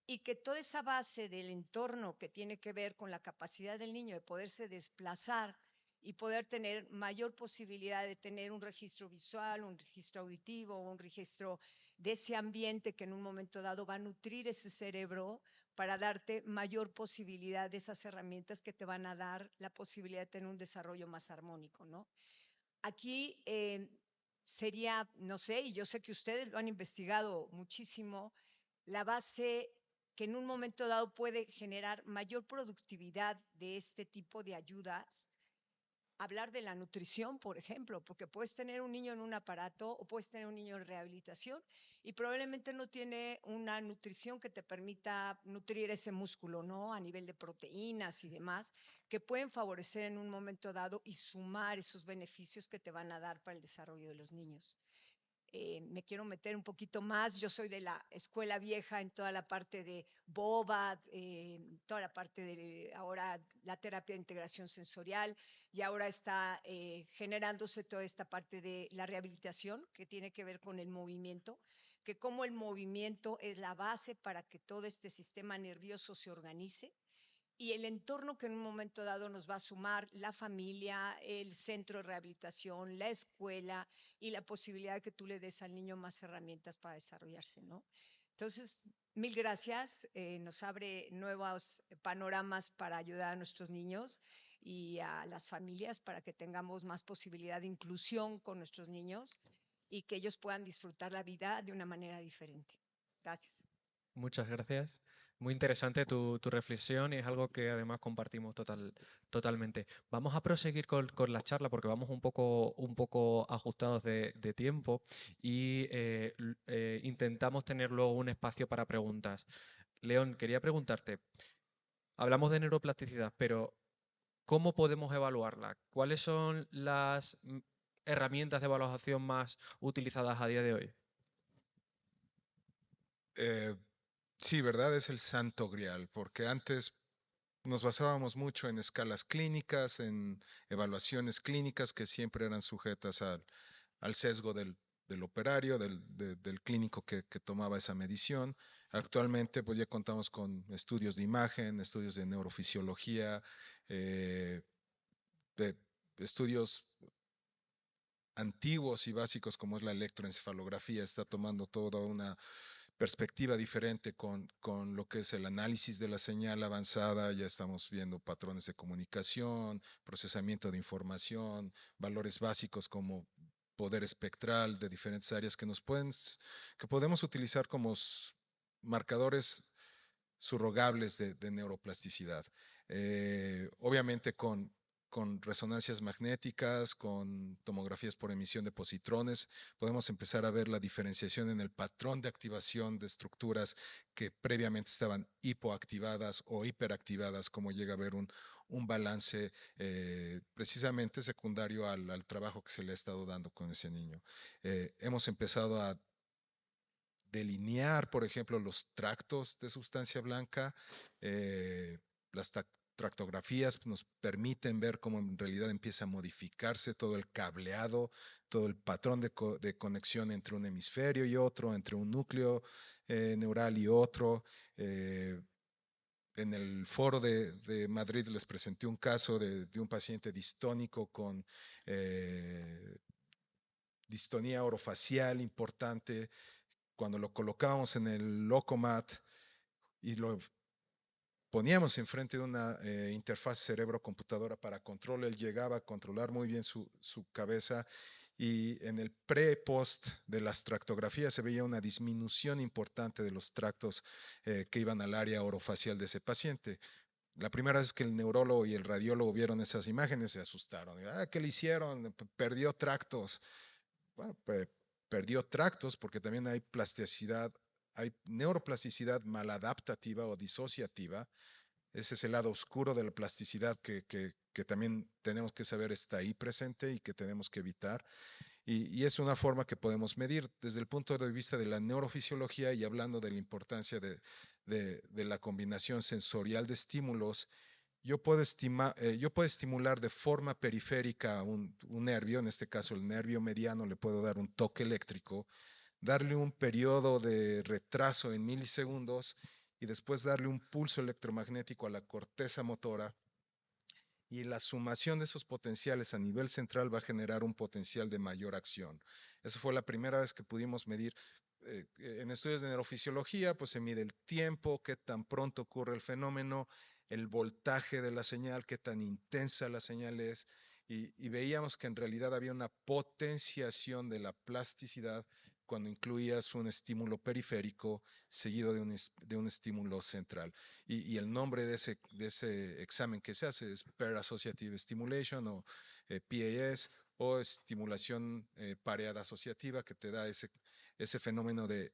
y que toda esa base del entorno que tiene que ver con la capacidad del niño de poderse desplazar y poder tener mayor posibilidad de tener un registro visual, un registro auditivo, un registro de ese ambiente que en un momento dado va a nutrir ese cerebro para darte mayor posibilidad de esas herramientas que te van a dar la posibilidad de tener un desarrollo más armónico, ¿no? Aquí sería, no sé, y yo sé que ustedes lo han investigado muchísimo, la base que en un momento dado puede generar mayor productividad de este tipo de ayudas hablar de la nutrición, por ejemplo, porque puedes tener un niño en un aparato o puedes tener un niño en rehabilitación y probablemente no tiene una nutrición que te permita nutrir ese músculo, ¿no? A nivel de proteínas y demás, que pueden favorecer en un momento dado y sumar esos beneficios que te van a dar para el desarrollo de los niños. Me quiero meter un poquito más. Yo soy de la escuela vieja en toda la parte de BOBA, toda la parte de ahora la terapia de integración sensorial y ahora está generándose toda esta parte de la rehabilitación que tiene que ver con el movimiento, que como el movimiento es la base para que todo este sistema nervioso se organice y el entorno que en un momento dado nos va a sumar la familia, el centro de rehabilitación, la escuela y la posibilidad de que tú le des al niño más herramientas para desarrollarse, ¿no? Entonces, mil gracias. Nos abre nuevos panoramas para ayudar a nuestros niños y a las familias para que tengamos más posibilidad de inclusión con nuestros niños y que ellos puedan disfrutar la vida de una manera diferente. Gracias. Muchas gracias. Muy interesante tu reflexión y es algo que además compartimos totalmente. Vamos a proseguir con la charla porque vamos un poco ajustados de tiempo y intentamos tener luego un espacio para preguntas. León, quería preguntarte, hablamos de neuroplasticidad, pero ¿cómo podemos evaluarla? ¿Cuáles son las herramientas de evaluación más utilizadas a día de hoy? Sí, ¿verdad? Es el santo grial, porque antes nos basábamos mucho en escalas clínicas, en evaluaciones clínicas que siempre eran sujetas al sesgo del operario, del clínico que tomaba esa medición. Actualmente, pues ya contamos con estudios de imagen, estudios de neurofisiología, eh, de estudios antiguos y básicos como es la electroencefalografía, está tomando toda una perspectiva diferente con lo que es el análisis de la señal avanzada. Ya estamos viendo patrones de comunicación, procesamiento de información, valores básicos como poder espectral de diferentes áreas que podemos utilizar como marcadores surrogables de neuroplasticidad. Obviamente con resonancias magnéticas, con tomografías por emisión de positrones, podemos empezar a ver la diferenciación en el patrón de activación de estructuras que previamente estaban hipoactivadas o hiperactivadas, como llega a haber un balance precisamente secundario al trabajo que se le ha estado dando con ese niño. Hemos empezado a delinear, por ejemplo, los tractos de sustancia blanca. Las tractografías nos permiten ver cómo en realidad empieza a modificarse todo el cableado, todo el patrón de conexión entre un hemisferio y otro, entre un núcleo neural y otro. En el foro de Madrid les presenté un caso de un paciente distónico con distonía orofacial importante. Cuando lo colocábamos en el Locomat y lo poníamos enfrente de una interfaz cerebro-computadora para control, él llegaba a controlar muy bien su cabeza y en el pre-post de las tractografías se veía una disminución importante de los tractos que iban al área orofacial de ese paciente. La primera vez que el neurólogo y el radiólogo vieron esas imágenes se asustaron. ¿Qué le hicieron? Perdió tractos. Bueno, perdió tractos porque también hay plasticidad, hay neuroplasticidad maladaptativa o disociativa. Ese es el lado oscuro de la plasticidad que también tenemos que saber está ahí presente y que tenemos que evitar. Y es una forma que podemos medir desde el punto de vista de la neurofisiología y hablando de la importancia de la combinación sensorial de estímulos. Yo puedo estimular de forma periférica un nervio, en este caso el nervio mediano, le puedo dar un toque eléctrico, darle un periodo de retraso en milisegundos y después darle un pulso electromagnético a la corteza motora y la sumación de esos potenciales a nivel central va a generar un potencial de mayor acción. Eso fue la primera vez que pudimos medir. En estudios de neurofisiología, pues se mide el tiempo, qué tan pronto ocurre el fenómeno, el voltaje de la señal, qué tan intensa la señal es, y veíamos que en realidad había una potenciación de la plasticidad cuando incluías un estímulo periférico seguido de un estímulo central. Y el nombre de ese examen que se hace es Pair Associative Stimulation o PAS, o estimulación pareada asociativa, que te da ese fenómeno de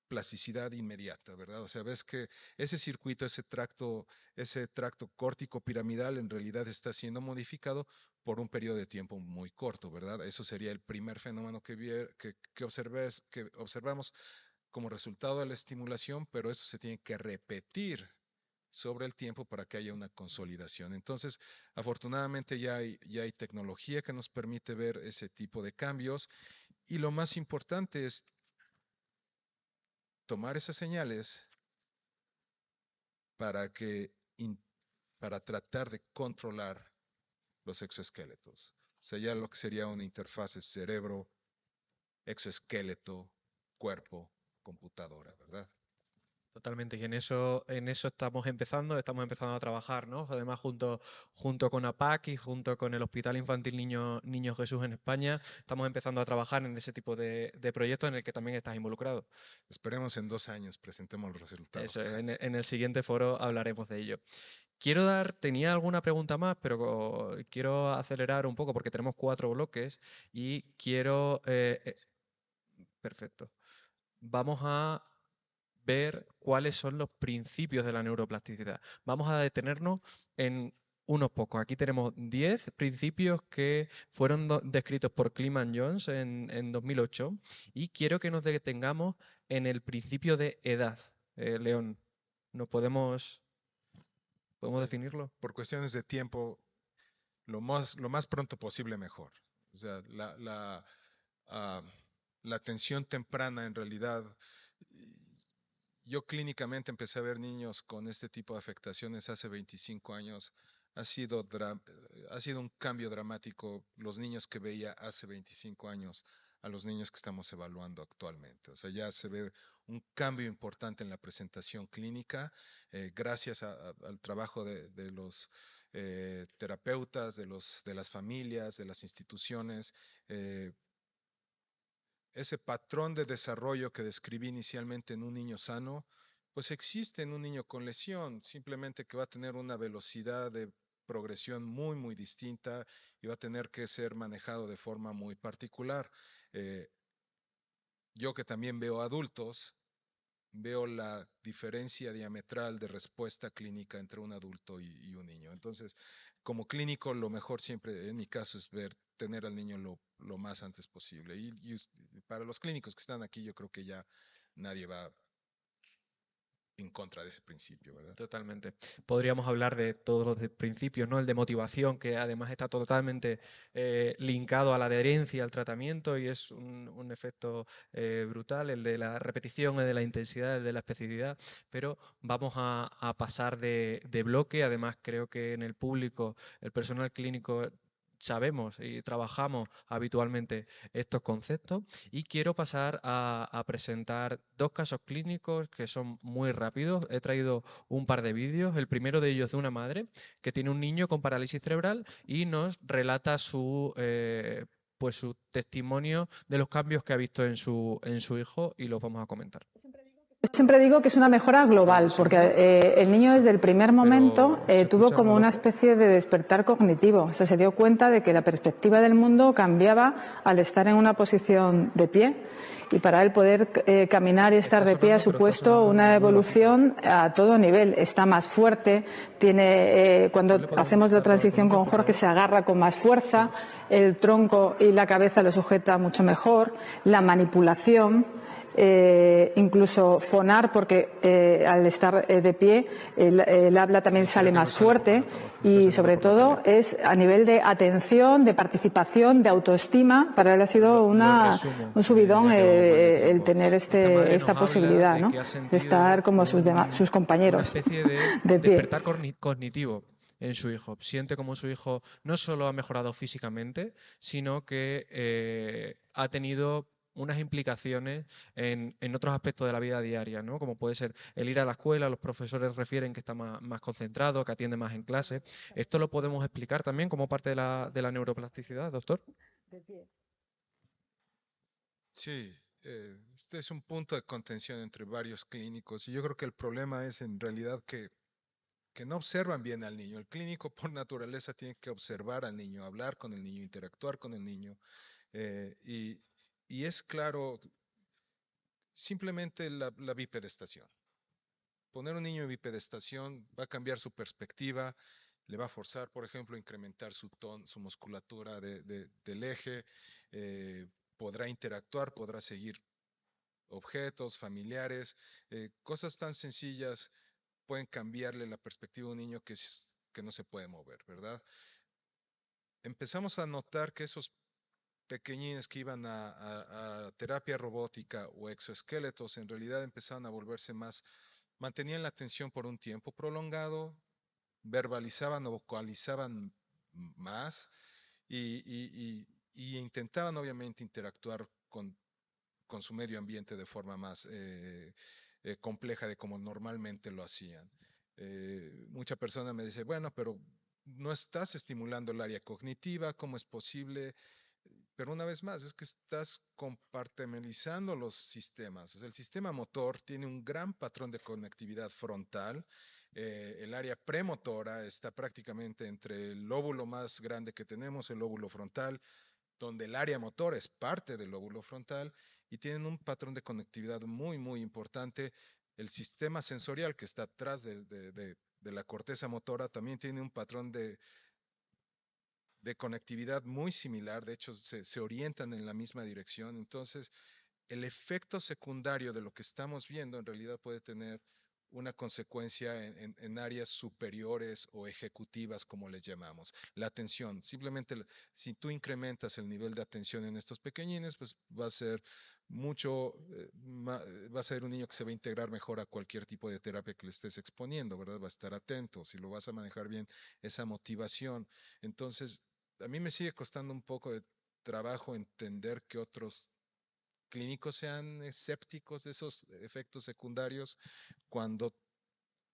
plasticidad inmediata, ¿verdad? O sea, ves que ese circuito, ese tracto córtico piramidal en realidad está siendo modificado por un periodo de tiempo muy corto, ¿verdad? Eso sería el primer fenómeno que observamos como resultado de la estimulación, pero eso se tiene que repetir sobre el tiempo para que haya una consolidación. Entonces, afortunadamente ya hay tecnología que nos permite ver ese tipo de cambios, y lo más importante es tomar esas señales para para tratar de controlar los exoesqueletos. O sea, ya lo que sería una interfaz es cerebro, exoesqueleto, cuerpo, computadora, ¿verdad? Totalmente, y en eso estamos empezando a trabajar, ¿no? Además, junto con APAC y junto con el Hospital Infantil Niño Jesús en España, estamos empezando a trabajar en ese tipo de proyectos en el que también estás involucrado. Esperemos en 2 años presentemos los resultados. Eso, en el siguiente foro hablaremos de ello. Tenía alguna pregunta más, pero quiero acelerar un poco porque tenemos 4 bloques y perfecto. Vamos a ver cuáles son los principios de la neuroplasticidad. Vamos a detenernos en unos pocos. Aquí tenemos 10 principios que fueron descritos por Kleeman Jones en 2008 y quiero que nos detengamos en el principio de edad. León, ¿nos podemos definirlo? Por cuestiones de tiempo, lo más pronto posible mejor. O sea, ah, la atención temprana en realidad, yo clínicamente empecé a ver niños con este tipo de afectaciones hace 25 años. Ha sido, ha sido un cambio dramático los niños que veía hace 25 años a los niños que estamos evaluando actualmente. O sea, ya se ve un cambio importante en la presentación clínica, gracias al trabajo de los terapeutas, de las familias, de las instituciones. Ese patrón de desarrollo que describí inicialmente en un niño sano, pues existe en un niño con lesión, simplemente que va a tener una velocidad de progresión muy distinta y va a tener que ser manejado de forma muy particular. Eh, yo que también veo adultos, veo la diferencia diametral de respuesta clínica entre un adulto y un niño. Entonces, como clínico, lo mejor siempre, en mi caso, es tener al niño lo más antes posible. Para los clínicos que están aquí, yo creo que ya nadie va en contra de ese principio, ¿verdad? Totalmente. Podríamos hablar de todos los principios, ¿no? El de motivación, que además está totalmente linkado a la adherencia al tratamiento y es un efecto brutal. El de la repetición, el de la intensidad, el de la especificidad. Pero vamos a pasar de bloque. Además, creo que en el público, el personal clínico sabemos y trabajamos habitualmente estos conceptos y quiero pasar a presentar 2 casos clínicos que son muy rápidos. He traído un par de vídeos, el primero de ellos de una madre que tiene un niño con parálisis cerebral y nos relata pues su testimonio de los cambios que ha visto en su hijo y los vamos a comentar. Siempre digo que es una mejora global, porque el niño desde el primer momento tuvo como una especie de despertar cognitivo. O sea, se dio cuenta de que la perspectiva del mundo cambiaba al estar en una posición de pie. Y para él poder caminar y estar de pie ha supuesto una evolución a todo nivel. Está más fuerte, cuando hacemos la transición con Jorge se agarra con más fuerza, el tronco y la cabeza lo sujeta mucho mejor, la manipulación. Incluso fonar, porque al estar de pie el habla también sale más fuerte y sobre todo es a nivel de atención, de participación, de autoestima. Para él ha sido un subidón el tener esta posibilidad, ¿no? De estar como sus compañeros. Una especie de despertar cognitivo en su hijo. Siente como su hijo no solo ha mejorado físicamente, sino que ha tenido unas implicaciones en otros aspectos de la vida diaria, ¿no? Como puede ser el ir a la escuela, los profesores refieren que está más concentrado, que atiende más en clase. ¿Esto lo podemos explicar también como parte de la neuroplasticidad, doctor? Sí, este es un punto de contención entre varios clínicos y yo creo que el problema es en realidad que que no observan bien al niño. El clínico por naturaleza tiene que observar al niño, hablar con el niño, interactuar con el niño. Y es claro, simplemente la bipedestación. Poner un niño en bipedestación va a cambiar su perspectiva, le va a forzar, por ejemplo, a incrementar su musculatura del eje, podrá interactuar, podrá seguir objetos, familiares, cosas tan sencillas pueden cambiarle la perspectiva a un niño que no se puede mover, ¿verdad? Empezamos a notar que esos pequeñines que iban a terapia robótica o exoesqueletos en realidad empezaban a volverse más, mantenían la atención por un tiempo prolongado, verbalizaban o vocalizaban más y intentaban obviamente interactuar con su medio ambiente de forma más compleja de como normalmente lo hacían. Mucha persona me dice, bueno, pero no estás estimulando el área cognitiva, ¿cómo es posible? Pero una vez más, es que estás compartimentalizando los sistemas. O sea, el sistema motor tiene un gran patrón de conectividad frontal. El área premotora está prácticamente entre el lóbulo más grande que tenemos, el lóbulo frontal, donde el área motora es parte del lóbulo frontal y tienen un patrón de conectividad muy, muy importante. El sistema sensorial que está atrás de la corteza motora también tiene un patrón de conectividad muy similar, de hecho se orientan en la misma dirección. Entonces, el efecto secundario de lo que estamos viendo en realidad puede tener una consecuencia en áreas superiores o ejecutivas, como les llamamos. La atención, simplemente si tú incrementas el nivel de atención en estos pequeñines, pues va a ser va a ser un niño que se va a integrar mejor a cualquier tipo de terapia que le estés exponiendo, ¿verdad? Va a estar atento, si lo vas a manejar bien, esa motivación. Entonces, a mí me sigue costando un poco de trabajo entender que otros clínicos sean escépticos de esos efectos secundarios cuando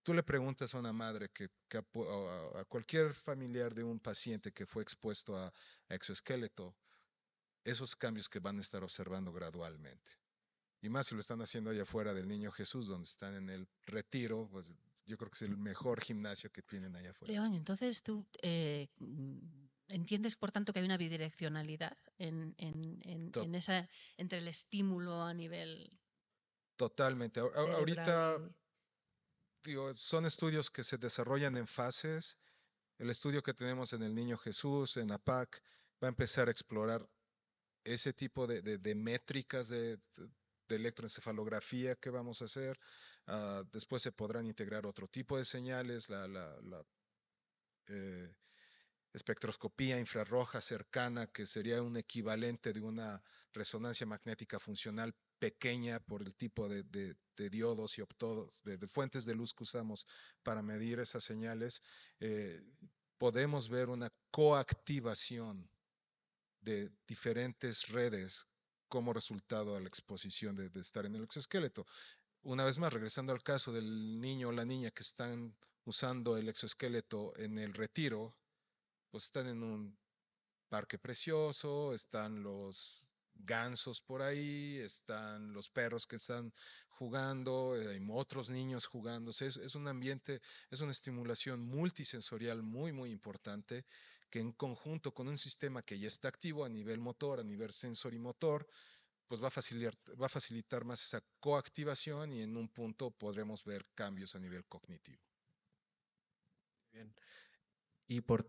tú le preguntas a una madre a cualquier familiar de un paciente que fue expuesto a exoesqueleto, esos cambios que van a estar observando gradualmente. Y más si lo están haciendo allá afuera del Niño Jesús, donde están en el retiro, pues yo creo que es el mejor gimnasio que tienen allá afuera. León, entonces tú entiendes, por tanto, que hay una bidireccionalidad entre el estímulo a nivel totalmente. Ahorita son estudios que se desarrollan en fases. El estudio que tenemos en el Niño Jesús, en APAC, va a empezar a explorar ese tipo de métricas de electroencefalografía que vamos a hacer. Después se podrán integrar otro tipo de señales, la espectroscopía infrarroja cercana, que sería un equivalente de una resonancia magnética funcional pequeña por el tipo de diodos y optodos, de fuentes de luz que usamos para medir esas señales. Podemos ver una coactivación de diferentes redes como resultado a la exposición de estar en el exoesqueleto. Una vez más, regresando al caso del niño o la niña que están usando el exoesqueleto en el retiro, pues están en un parque precioso, están los gansos por ahí, están los perros que están jugando, hay otros niños jugando. Es un ambiente, es una estimulación multisensorial muy, muy importante, que en conjunto con un sistema que ya está activo a nivel motor, a nivel sensorimotor, pues va a facilitar más esa coactivación y en un punto podremos ver cambios a nivel cognitivo. Bien. Y por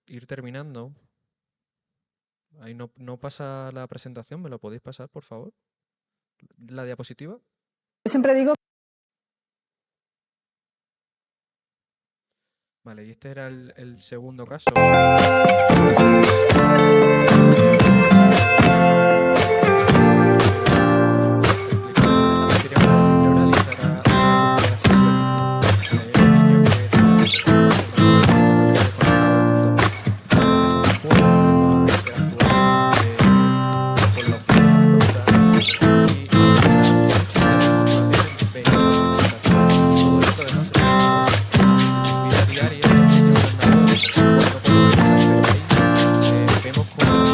ir terminando, ahí no pasa la presentación, ¿me lo podéis pasar, por favor? ¿La diapositiva? Yo siempre digo... Vale, y este era el segundo caso. Vemos como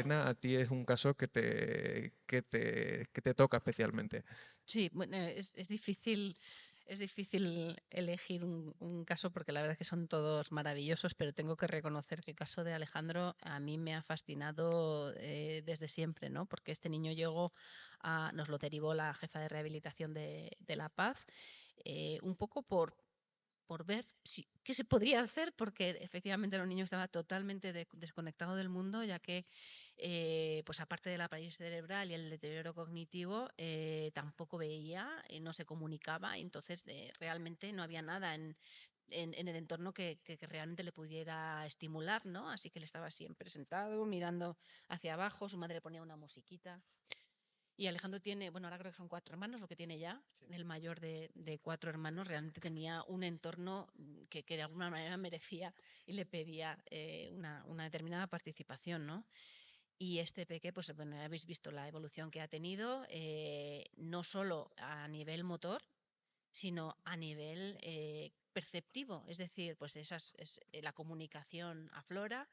Elena, a ti es un caso que te toca especialmente. Sí, bueno, es difícil elegir un caso porque la verdad es que son todos maravillosos, pero tengo que reconocer que el caso de Alejandro a mí me ha fascinado desde siempre, ¿no? Porque este niño nos lo derivó la jefa de rehabilitación de La Paz, un poco por ver qué se podría hacer, porque efectivamente el niño estaba totalmente desconectado del mundo, ya que pues aparte de la parálisis cerebral y el deterioro cognitivo, tampoco veía, no se comunicaba, entonces realmente no había nada en el entorno que realmente le pudiera estimular, ¿no? Así que él estaba siempre sentado, mirando hacia abajo, su madre le ponía una musiquita. Y Alejandro tiene, bueno, ahora creo que son 4 hermanos, lo que tiene ya. Sí. El mayor de 4 hermanos realmente tenía un entorno que de alguna manera merecía y le pedía una determinada participación, ¿no? Y este peque, pues bueno, habéis visto la evolución que ha tenido, no solo a nivel motor, sino a nivel perceptivo. Es decir, pues la comunicación aflora,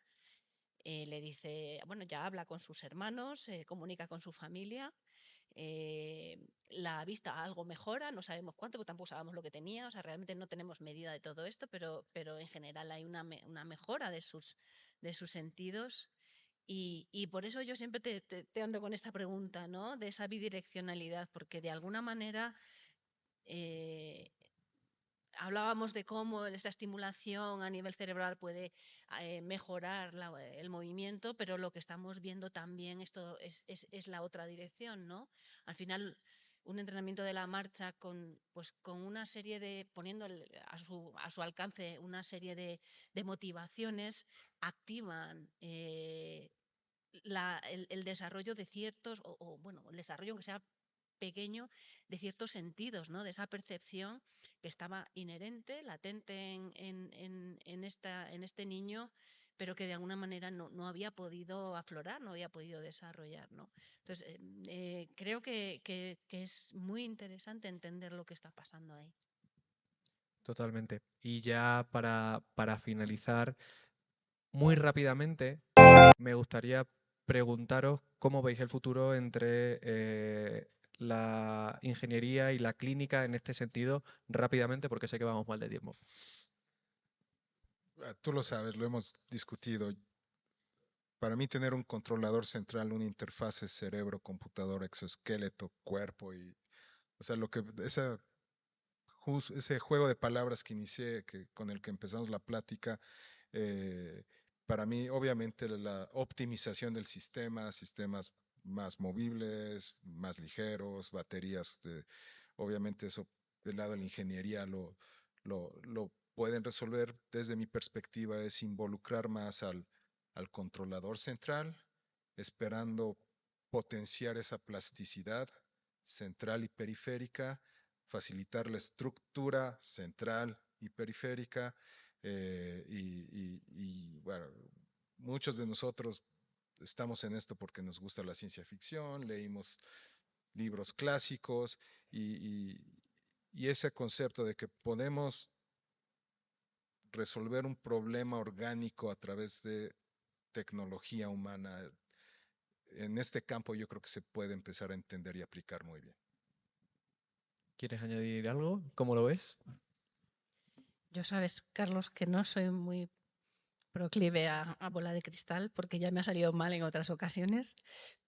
le dice, bueno, ya habla con sus hermanos, comunica con su familia. La vista algo mejora, no sabemos cuánto, porque tampoco sabemos lo que tenía, o sea, realmente no tenemos medida de todo esto, pero en general hay una mejora de sus sentidos. Y por eso yo siempre te ando con esta pregunta, ¿no? De esa bidireccionalidad, porque de alguna manera hablábamos de cómo esa estimulación a nivel cerebral puede mejorar el movimiento, pero lo que estamos viendo también esto es la otra dirección, ¿no? Al final, un entrenamiento de la marcha con una serie de, poniendo a su alcance una serie de motivaciones, activan el desarrollo de ciertos, bueno, el desarrollo aunque sea pequeño, de ciertos sentidos, ¿no? De esa percepción que estaba inherente, latente en este niño, pero que de alguna manera no había podido aflorar, no había podido desarrollar, ¿no? Entonces, creo que es muy interesante entender lo que está pasando ahí. Totalmente. Y ya para finalizar, muy rápidamente, me gustaría preguntaros cómo veis el futuro entre la ingeniería y la clínica en este sentido, rápidamente, porque sé que vamos mal de tiempo. Tú lo sabes, lo hemos discutido. Para mí tener un controlador central, una interfase cerebro, computador, exoesqueleto, cuerpo y, o sea, ese juego de palabras que inicié, con el que empezamos la plática, eh, para mí, obviamente, la optimización del sistema, sistemas más movibles, más ligeros, baterías, obviamente eso del lado de la ingeniería lo pueden resolver. Desde mi perspectiva es involucrar más al controlador central, esperando potenciar esa plasticidad central y periférica, facilitar la estructura central y periférica, bueno, muchos de nosotros estamos en esto porque nos gusta la ciencia ficción, leímos libros clásicos y ese concepto de que podemos resolver un problema orgánico a través de tecnología humana, en este campo yo creo que se puede empezar a entender y aplicar muy bien. ¿Quieres añadir algo? ¿Cómo lo ves? Yo sabes, Carlos, que no soy muy proclive a bola de cristal porque ya me ha salido mal en otras ocasiones,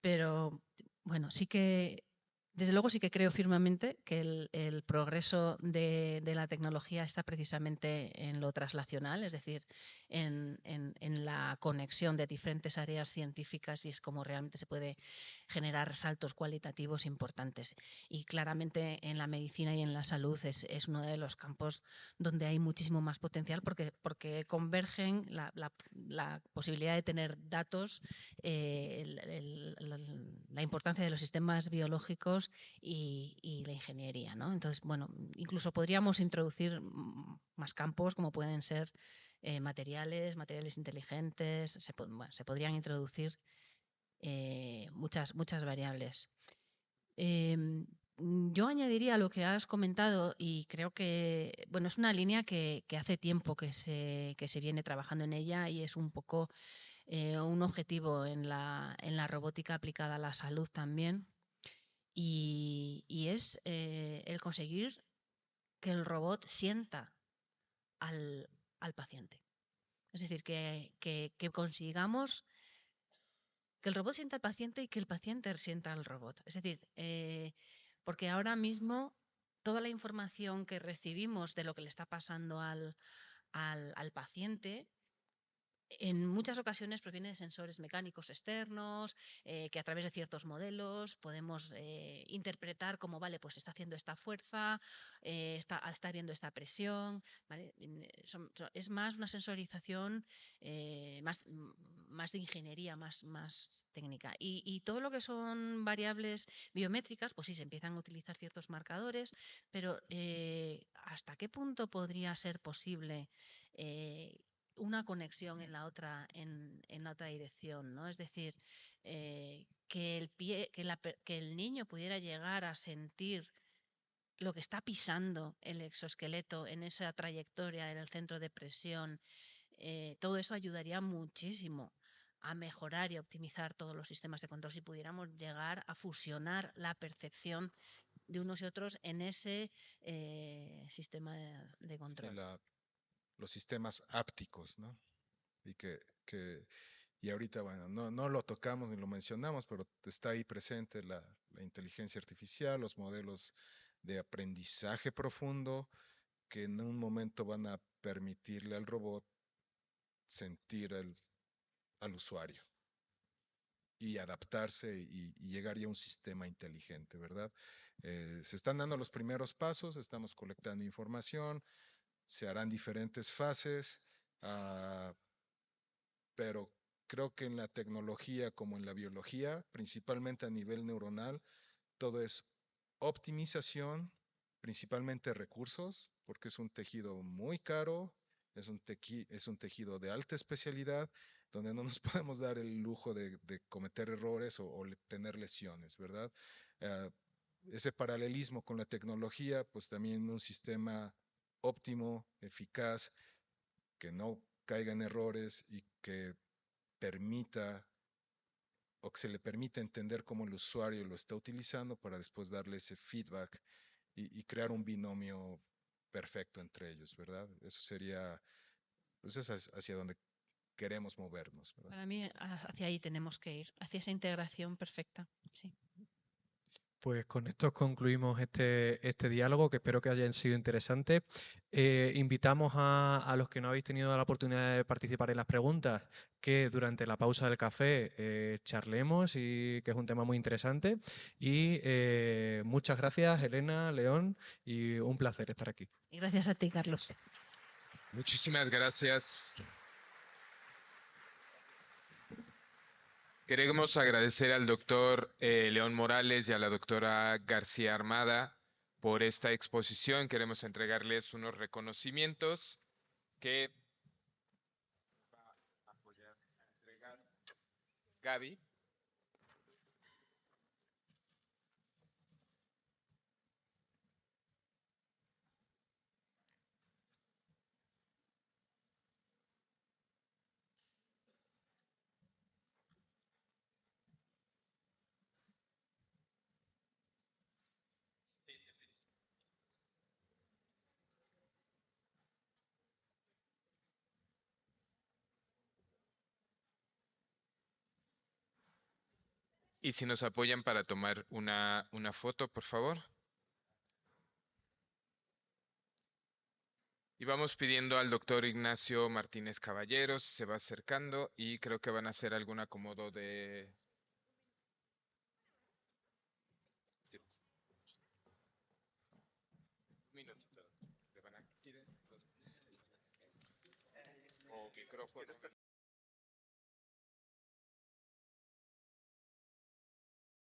pero bueno, sí que desde luego sí que creo firmemente que el progreso de la tecnología está precisamente en lo traslacional, es decir, en la conexión de diferentes áreas científicas, y es como realmente se puede generar saltos cualitativos importantes. Y claramente en la medicina y en la salud es uno de los campos donde hay muchísimo más potencial porque convergen la posibilidad de tener datos, la importancia de los sistemas biológicos y la ingeniería, ¿no? Entonces, bueno, incluso podríamos introducir más campos como pueden ser materiales inteligentes, se podrían introducir muchas variables. Yo añadiría lo que has comentado y creo que bueno, es una línea que hace tiempo que se viene trabajando en ella y es un poco un objetivo en la robótica aplicada a la salud también, y es el conseguir que el robot sienta al paciente. Es decir, que consigamos que el robot sienta al paciente y que el paciente sienta al robot. Es decir, porque ahora mismo toda la información que recibimos de lo que le está pasando al paciente en muchas ocasiones proviene de sensores mecánicos externos, que a través de ciertos modelos podemos interpretar como, vale, pues está haciendo esta fuerza, está habiendo esta presión, ¿vale? Es más una sensorización más de ingeniería, más técnica. Y todo lo que son variables biométricas, pues sí, se empiezan a utilizar ciertos marcadores, pero ¿hasta qué punto podría ser posible una conexión en la otra dirección, ¿no? Es decir, que el niño pudiera llegar a sentir lo que está pisando el exoesqueleto en esa trayectoria en el centro de presión, todo eso ayudaría muchísimo a mejorar y optimizar todos los sistemas de control si pudiéramos llegar a fusionar la percepción de unos y otros en ese sistema de control. Los sistemas ápticos, ¿no? Y ahorita, bueno, no lo tocamos ni lo mencionamos, pero está ahí presente la inteligencia artificial, los modelos de aprendizaje profundo, que en un momento van a permitirle al robot sentir al usuario y adaptarse y llegar ya a un sistema inteligente, ¿verdad? Se están dando los primeros pasos, estamos colectando información, se harán diferentes fases, pero creo que en la tecnología como en la biología, principalmente a nivel neuronal, todo es optimización, principalmente recursos, porque es un tejido muy caro, es un tejido de alta especialidad, donde no nos podemos dar el lujo de cometer errores o tener lesiones, ¿verdad? Ese paralelismo con la tecnología, pues también un sistema óptimo, eficaz, que no caiga en errores y que permita o que se le permita entender cómo el usuario lo está utilizando para después darle ese feedback y crear un binomio perfecto entre ellos, ¿verdad? Eso sería, pues es hacia donde queremos movernos, ¿verdad? Para mí, hacia ahí tenemos que ir, hacia esa integración perfecta, sí. Pues con esto concluimos este diálogo, que espero que haya sido interesante. Invitamos a los que no habéis tenido la oportunidad de participar en las preguntas, que durante la pausa del café charlemos, y que es un tema muy interesante. Y muchas gracias, Elena, León, y un placer estar aquí. Y gracias a ti, Carlos. Muchísimas gracias. Queremos agradecer al doctor León Morales y a la doctora García Armada por esta exposición. Queremos entregarles unos reconocimientos que va a apoyar a entregar Gaby. Y si nos apoyan para tomar una foto, por favor. Y vamos pidiendo al doctor Ignacio Martínez Caballeros, se va acercando y creo que van a hacer algún acomodo de... Sí. Un minutito. Le van a... ¿Quieres? O micrófono.